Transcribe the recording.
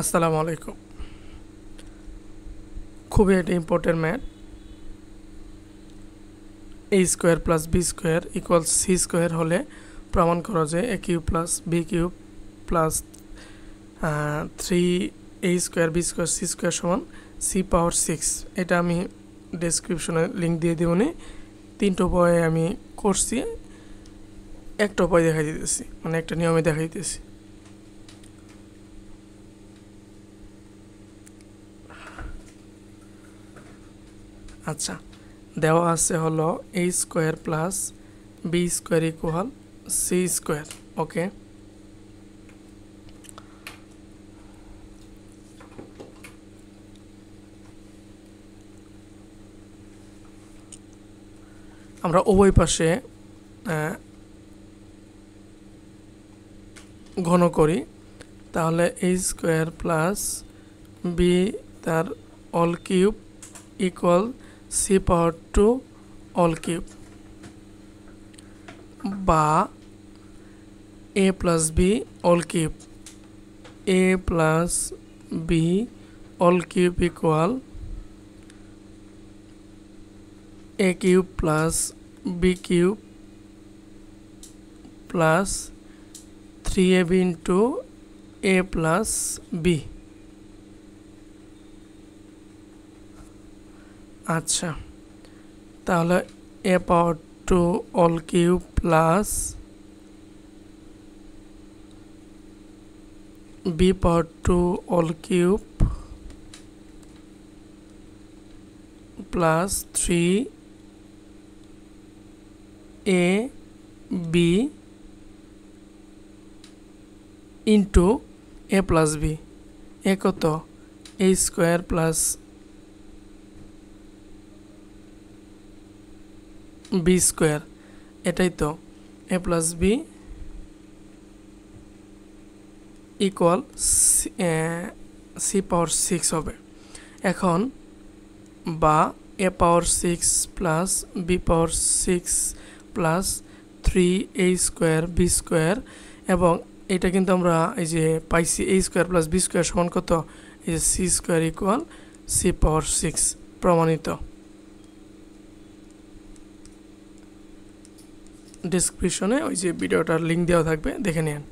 আসসালামু আলাইকুম। খুবই একটা important math. A square plus B square equals C square হলে প্রমাণ করা যায় A cube plus B cube plus 3 A square B square C square সমান সি পাওয়ার 6। এটা আমি ডেসক্রিপশনে লিঙ্ক দিয়ে দেবনি। 3টা উপায়ে আমি করছি, একটা উপায় দেখাই দিতেছি, মানে একটা নিয়মে দেখাই দিতেছি। আচ্ছা, দেওয়া আছে হলো A square plus B square equal C square. Okay, আমরা উভয় পাশে ঘন করি, তাহলে এ স্কোয়ার প্লাস বি তার all cube equal C power 2 all cube, বা A plus B all cube, A plus B all cube equal A cube plus B cube plus 3ab into A plus B. আচ্ছা, তাহলে A power 2 all cube plus B power 2 all cube plus 3ab into A plus b. A কত? A square plus B square, এটাই তো। A plus b equal C power 6 হবে। এখন বা a power 6 plus B power 6 plus 3a square B square, এবং এটা কিন্তু আমরা এই যে পাইছি a square plus B square সমান কত? এই যে c square equal C power 6, প্রমাণিত। ডেসক্রিপশনে ওই যে ভিডিওটার লিঙ্ক দেওয়া থাকবে, দেখে নিন।